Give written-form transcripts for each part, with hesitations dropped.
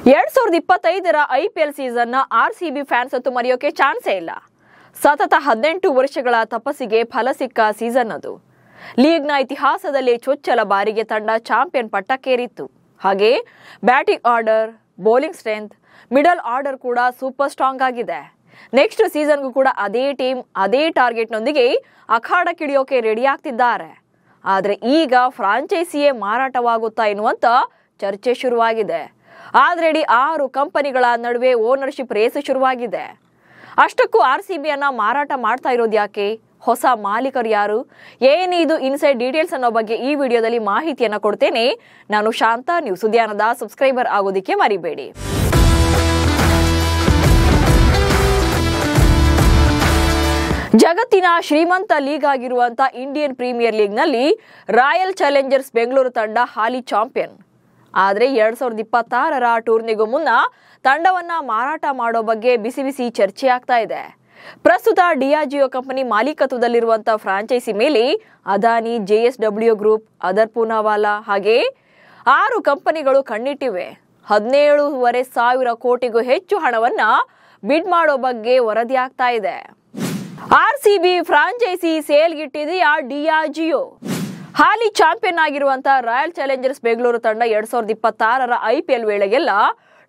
2025ರ IPL ಸೀಸನ್ನ RCB fans ಅಂತೂ ಮರೆಯೋಕೆ ಚಾನ್ಸೇ ಇಲ್ಲ. ಸತತ 18 ವರ್ಷಗಳ ತಪಸ್ಸಿಗೆ ಫಲ ಸಿಕ್ಕ ಸೀಸನ್ ಅದು. ಲೀಗ್ನ ಇತಿಹಾಸದಲ್ಲಿ ಚೊಚ್ಚಲ ಬಾರಿಗೆ ತಂಡ ಚಾಂಪಿಯನ್ ಪಟ್ಟಕ್ಕೇರಿತ್ತು. ಹಾಗೆ batting order, bowling strength, middle order ಕೂಡ ಸೂಪರ್ ಸ್ಟ್ರಾಂಗ್ ಆಗಿದೆ. ನೆಕ್ಸ್ಟ್ ಸೀಸನ್ಗೂ ಕೂಡ ಅದೇ ಟೀಮ್ ಅದೇ ಟಾರ್ಗೆಟ್ನೊಂದಿಗೆ ಅಖಾಡಕ್ಕಿಳಿಯೋಕೆ ರೆಡಿ ಆಗ್ತಿದ್ದಾರೆ. ಆದರೆ ಈಗ ಫ್ರಾಂಚೈಸಿಯೇ ಮಾರಾಟವಾಗುತ್ತಾ ಎನ್ನುವಂತ ಚರ್ಚೆ ಶುರುವಾಗಿದೆ. ಆಲ್ರೆಡಿ 6 ಕಂಪನಿಗಳ ನಡುವೆ ಓನರ್ಶಿಪ್ ರೇಸ್ ಶುರುವಾಗಿದೆ. ಅಷ್ಟಕ್ಕೂ RCBಯನ್ನ ಮಾರಾಟ ಮಾಡ್ತಾ ಇರೋದು ಯಾಕೆ? ಹೊಸ ಮಾಲೀಕರು ಯಾರು? ಏನಿದು ಇನ್ಸೈಡ್ ಡೀಟೇಲ್ಸ್ ಅನ್ನೋ ಬಗ್ಗೆ ಈ ವಿಡಿಯೋದಲ್ಲಿ ಮಾಹಿತಿಯನ್ನ ಕೊಡ್ತೇನೆ. ನಾನು ಶಾಂತ. ನೀವು ಸುದ್ದಿಯಾನದ ಸಬ್ಸ್ಕ್ರೈಬರ್ ಆಗೋದಿಕ್ಕೆ ಮರಿಬೇಡಿ. ಜಗತ್ತಿನ ಶ್ರೀಮಂತ ಲೀಗ್ ಆಗಿರುವಂತ ಇಂಡಿಯನ್ ಪ್ರೀಮಿಯರ್ ಲೀಗ್ ನಲ್ಲಿ ರಾಯಲ್ ಚಾಲೆಂಜರ್ಸ್ ಬೆಂಗಳೂರು ತಂಡ ಹಾಲಿ ಚಾಂಪಿಯನ್. ಆದರೆ 2026ರ ಟೂರ್ನಿಗೂ ಮುನ್ನ ತಂಡವನ್ನ ಮಾರಾಟ ಮಾಡೋ ಬಗ್ಗೆ ಬಿಸಿ ಬಿಸಿ ಚರ್ಚೆ ಆಗ್ತಾ ಇದೆ. ಪ್ರಸ್ತುತ ಡಿಯಾಜಿಯೋ ಕಂಪನಿ ಮಾಲೀಕತ್ವದಲ್ಲಿರುವಂತಹ ಫ್ರಾಂಚೈಸಿ ಮೇಲೆ Adani, JSW group, other Poonawalla ಹಾಗೆ 6 ಕಂಪನಿಗಳು ಕಣ್ಣಿಟ್ಟಿವೆ. 17,500 ಕೋಟಿಗೂ ಹೆಚ್ಚು ಹಣವನ್ನ ಬಿಡ್ ಮಾಡೋ ಬಗ್ಗೆ ವರದಿ ಆಗ್ತಾ ಇದೆ. RCB ಫ್ರಾಂಚೈಸಿ ಸೇಲ್ಗಿಟ್ಟಿದೆಯಾ ಡಿಯಾಜಿಯೋ? ಹಾಲಿ ಚಾಂಪಿಯನ್ ಆಗಿರುವಂತಹ ರಾಯಲ್ ಚಾಲೆಂಜರ್ಸ್ ಬೆಂಗಳೂರು ತಂಡ 2026ರ IPL ವೇಳೆಗೆಲ್ಲ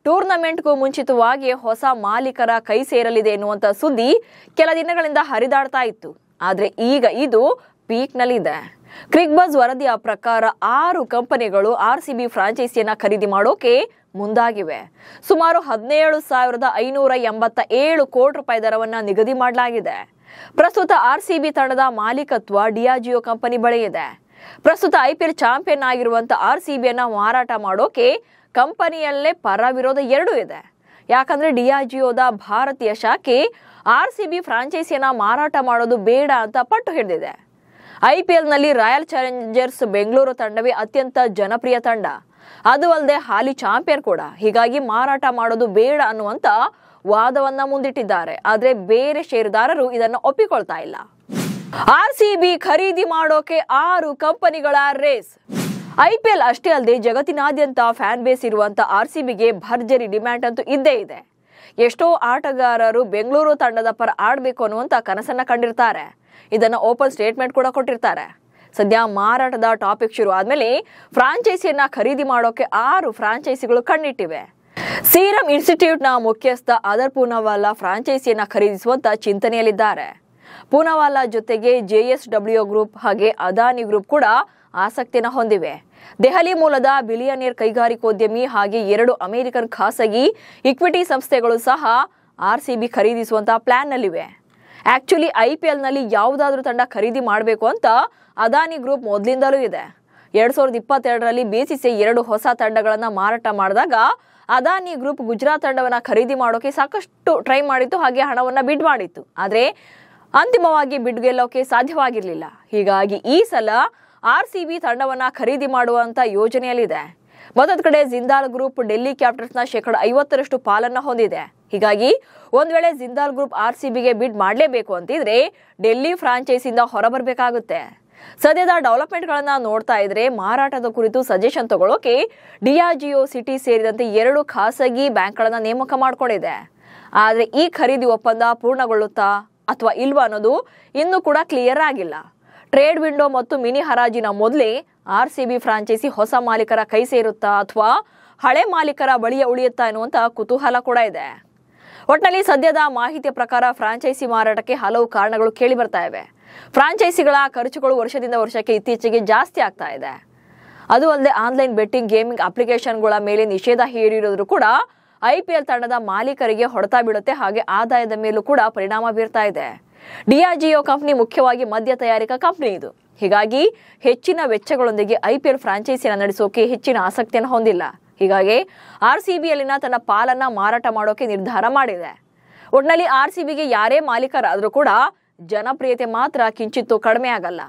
ಟೂರ್ನಮೆಂಟ್ಗೂ ಮುಂಚಿತವಾಗಿ ಹೊಸ ಮಾಲೀಕರ ಕೈ ಸೇರಲಿದೆ ಎನ್ನುವಂತ ಸುದ್ದಿ ಕೆಲ ದಿನಗಳಿಂದ ಹರಿದಾಡ್ತಾ ಇತ್ತು. ಆದ್ರೆ ಈಗ ಇದು ಪೀಕ್ನಲ್ಲಿದೆ. ಕ್ರಿಕ್ಬಜ್ ವರದಿಯ ಪ್ರಕಾರ 6 ಕಂಪನಿಗಳು RCB ಫ್ರಾಂಚೈಸಿಯನ್ನ ಖರೀದಿ ಮಾಡೋಕೆ ಮುಂದಾಗಿವೆ. ಸುಮಾರು 17,587 ಕೋಟಿ ರೂಪಾಯಿ ದರವನ್ನ ನಿಗದಿ ಮಾಡಲಾಗಿದೆ. ಪ್ರಸ್ತುತ RCB ತಂಡದ ಮಾಲೀಕತ್ವ ಡಿಯಾಜಿಯೋ ಕಂಪನಿ ಬಳಿ ಇದೆ. ಪ್ರಸ್ತುತ IPL ಚಾಂಪಿಯನ್ ಆಗಿರುವಂತಹ RCBಯನ್ನ ಮಾರಾಟ ಮಾಡೋಕೆ ಕಂಪನಿಯಲ್ಲೇ ಪರ ವಿರೋಧ ಎರಡೂ ಇದೆ. ಯಾಕಂದ್ರೆ ಡಿಯಾಜಿಯೋದ ಭಾರತೀಯ ಶಾಖೆ RCB ಫ್ರಾಂಚೈಸಿಯನ್ನ ಮಾರಾಟ ಮಾಡೋದು ಬೇಡ ಅಂತ ಪಟ್ಟು ಹಿಡಿದಿದೆ. IPL ನಲ್ಲಿ ರಾಯಲ್ ಚಾಲೆಂಜರ್ಸ್ ಬೆಂಗಳೂರು ತಂಡವೇ ಅತ್ಯಂತ ಜನಪ್ರಿಯ ತಂಡ. ಅದು ಅಲ್ಲದೆ ಹಾಲಿ ಚಾಂಪಿಯನ್ ಕೂಡ. ಹೀಗಾಗಿ ಮಾರಾಟ ಮಾಡೋದು ಬೇಡ ಅನ್ನುವಂತ ವಾದವನ್ನ ಮುಂದಿಟ್ಟಿದ್ದಾರೆ. ಆದ್ರೆ ಬೇರೆ ಷೇರುದಾರರು ಇದನ್ನು ಒಪ್ಪಿಕೊಳ್ತಾ ಇಲ್ಲ. RCB ಖರೀದಿ ಮಾಡೋಕೆ 6 ಕಂಪನಿಗಳ ರೇಸ್. IPL ಅಷ್ಟೇ ಅಲ್ಲದೆ ಜಗತ್ತಿನಾದ್ಯಂತ ಫ್ಯಾನ್ ಬೇಸ್ ಇರುವಂತ RCBಗೆ ಭರ್ಜರಿ ಡಿಮ್ಯಾಂಡ್ ಅಂತೂ ಇದ್ದೇ ಇದೆ. ಎಷ್ಟೋ ಆಟಗಾರರು ಬೆಂಗಳೂರು ತಂಡದ ಪರ ಆಡ್ಬೇಕು ಅನ್ನುವಂತ ಕನಸನ್ನ ಕಂಡಿರ್ತಾರೆ. ಇದನ್ನ ಓಪನ್ ಸ್ಟೇಟ್ಮೆಂಟ್ ಕೂಡ ಕೊಟ್ಟಿರ್ತಾರೆ. ಸದ್ಯ ಮಾರಾಟದ ಟಾಪಿಕ್ ಶುರು ಆದ್ಮೇಲೆ ಫ್ರಾಂಚೈಸಿಯನ್ನ ಖರೀದಿ ಮಾಡೋಕೆ 6 ಫ್ರಾಂಚೈಸಿಗಳು ಕಣ್ಣಿಟ್ಟಿವೆ. ಸೀರಮ್ ಇನ್ಸ್ಟಿಟ್ಯೂಟ್ನ ಮುಖ್ಯಸ್ಥ ಅದರ್ ಪೂನಾವಾಲಾ ಫ್ರಾಂಚೈಸಿಯನ್ನ ಖರೀದಿಸುವಂತ ಚಿಂತನೆಯಲ್ಲಿದ್ದಾರೆ. ಪೂನಾವಾಲಾ ಜೊತೆಗೆ JSW ಗ್ರೂಪ್ ಹಾಗೆ ಅದಾನಿ ಗ್ರೂಪ್ ಕೂಡ ಆಸಕ್ತಿಯನ್ನು ಹೊಂದಿವೆ. ದೆಹಲಿ ಮೂಲದ ಬಿಲಿಯನಿಯರ್ ಕೈಗಾರಿಕೋದ್ಯಮಿ ಹಾಗೆ 2 ಅಮೆರಿಕನ್ ಖಾಸಗಿ ಇಕ್ವಿಟಿ ಸಂಸ್ಥೆಗಳು ಸಹ RCB ಖರೀದಿಸುವಂತಹ ಪ್ಲಾನ್ ನಲ್ಲಿವೆ. ಆಕ್ಚುಲಿ IPL ನಲ್ಲಿ ಯಾವುದಾದ್ರೂ ತಂಡ ಖರೀದಿ ಮಾಡಬೇಕು ಅಂತ ಅದಾನಿ ಗ್ರೂಪ್ ಮೊದಲಿಂದಲೂ ಇದೆ. 2022ರಲ್ಲಿ BCCI 2 ಹೊಸ ತಂಡಗಳನ್ನ ಮಾರಾಟ ಮಾಡಿದಾಗ ಅದಾನಿ ಗ್ರೂಪ್ ಗುಜರಾತ್ ತಂಡವನ್ನ ಖರೀದಿ ಮಾಡೋಕೆ ಸಾಕಷ್ಟು ಟ್ರೈ ಮಾಡಿತ್ತು, ಹಾಗೆ ಹಣವನ್ನ ಬಿಡ್ ಮಾಡಿತ್ತು. ಆದ್ರೆ ಅಂತಿಮವಾಗಿ ಬಿಡ್ ಗೆಲ್ಲೋಕೆ ಸಾಧ್ಯವಾಗಿರ್ಲಿಲ್ಲ. ಹೀಗಾಗಿ ಈ ಸಲ RCB ತಂಡವನ್ನ ಖರೀದಿ ಮಾಡುವಂತ ಯೋಜನೆಯಲ್ಲಿದೆ. ಮತ್ತೊಂದು ಕಡೆ ಜಿಂದಾಲ್ ಗ್ರೂಪ್ ಡೆಲ್ಲಿ ಕ್ಯಾಪಿಟಲ್ಸ್ನ 50% ಪಾಲನ್ನ ಹೊಂದಿದೆ. ಹೀಗಾಗಿ ಒಂದ್ ವೇಳೆ ಜಿಂದಾಲ್ ಗ್ರೂಪ್ RCBಗೆ ಬಿಡ್ ಮಾಡಲೇಬೇಕು ಅಂತಿದ್ರೆ ಡೆಲ್ಲಿ ಫ್ರಾಂಚೈಸಿಯಿಂದ ಹೊರಬರಬೇಕಾಗುತ್ತೆ. ಸದ್ಯದ ಡೆವಲಪ್ಮೆಂಟ್ ಗಳನ್ನ ನೋಡ್ತಾ ಇದ್ರೆ ಮಾರಾಟದ ಕುರಿತು ಸಜೆಷನ್ ತಗೊಳ್ಳೋಕೆ ಡಿಯಾಜಿಯೋ ಸಿಟಿ ಸೇರಿದಂತೆ 2 ಖಾಸಗಿ ಬ್ಯಾಂಕ್ಗಳನ್ನ ನೇಮಕ ಮಾಡಿಕೊಂಡಿದೆ. ಆದ್ರೆ ಈ ಖರೀದಿ ಒಪ್ಪಂದ ಪೂರ್ಣಗೊಳ್ಳುತ್ತಾ ಅಥವಾ ಇಲ್ವಾ ಅನ್ನೋದು ಇನ್ನೂ ಕೂಡ ಕ್ಲಿಯರ್ ಆಗಿಲ್ಲ. ಟ್ರೇಡ್ ವಿಂಡೋ ಮತ್ತು ಮಿನಿ ಹರಾಜಿನ ಮೊದಲೇ RCB ಫ್ರಾಂಚೈಸಿ ಹೊಸ ಮಾಲೀಕರ ಕೈ ಸೇರುತ್ತಾ ಅಥವಾ ಹಳೆ ಮಾಲೀಕರ ಬಳಿಯ ಉಳಿಯುತ್ತಾ ಎನ್ನುವಂತ ಕುತೂಹಲ ಕೂಡ ಇದೆ. ಒಟ್ಟಿನಲ್ಲಿ ಸದ್ಯದ ಮಾಹಿತಿಯ ಪ್ರಕಾರ ಫ್ರಾಂಚೈಸಿ ಮಾರಾಟಕ್ಕೆ ಹಲವು ಕಾರಣಗಳು ಕೇಳಿ ಬರ್ತಾ ಇವೆ. ಫ್ರಾಂಚೈಸಿಗಳ ಖರ್ಚುಗಳು ವರ್ಷದಿಂದ ವರ್ಷಕ್ಕೆ ಇತ್ತೀಚೆಗೆ ಜಾಸ್ತಿ ಆಗ್ತಾ ಇದೆ. ಅದು ಅಲ್ಲದೆ ಆನ್ಲೈನ್ ಬೆಟ್ಟಿಂಗ್, ಗೇಮಿಂಗ್ ಅಪ್ಲಿಕೇಶನ್ಗಳ ಮೇಲೆ ನಿಷೇಧ ಹೇರಿರೋದ್ರೂ ಕೂಡ IPL ತಂಡದ ಮಾಲೀಕರಿಗೆ ಹೊಡೆತ ಬೀಳುತ್ತೆ, ಹಾಗೆ ಆದಾಯದ ಮೇಲೂ ಕೂಡ ಪರಿಣಾಮ ಬೀರ್ತಾ ಇದೆ. ಡಿಯಾಜಿಯೋ ಕಂಪನಿ ಮುಖ್ಯವಾಗಿ ಮದ್ಯ ತಯಾರಿಕಾ ಕಂಪನಿ ಇದು. ಹೀಗಾಗಿ ಹೆಚ್ಚಿನ ವೆಚ್ಚಗಳೊಂದಿಗೆ IPL ಫ್ರಾಂಚೈಸಿನ ನಡೆಸೋಕೆ ಹೆಚ್ಚಿನ ಆಸಕ್ತಿಯನ್ನು ಹೊಂದಿಲ್ಲ. ಹೀಗಾಗಿ RCBಯಲ್ಲಿನ ತನ್ನ ಪಾಲನ್ನ ಮಾರಾಟ ಮಾಡೋಕೆ ನಿರ್ಧಾರ ಮಾಡಿದೆ. ಒಟ್ಟಿನಲ್ಲಿ RCBಗೆ ಯಾರೇ ಮಾಲೀಕರಾದ್ರೂ ಕೂಡ ಜನಪ್ರಿಯತೆ ಮಾತ್ರ ಕಿಂಚಿತ್ತು ಕಡಿಮೆ ಆಗಲ್ಲ.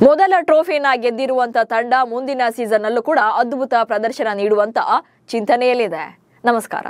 ಮೊದಲ ಟ್ರೋಫಿಯನ್ನ ಗೆದ್ದಿರುವಂತ ತಂಡ ಮುಂದಿನ ಸೀಸನ್ ನಲ್ಲೂ ಕೂಡ ಅದ್ಭುತ ಪ್ರದರ್ಶನ ನೀಡುವಂತ ಚಿಂತನೆಯಲ್ಲಿದೆ. ನಮಸ್ಕಾರ.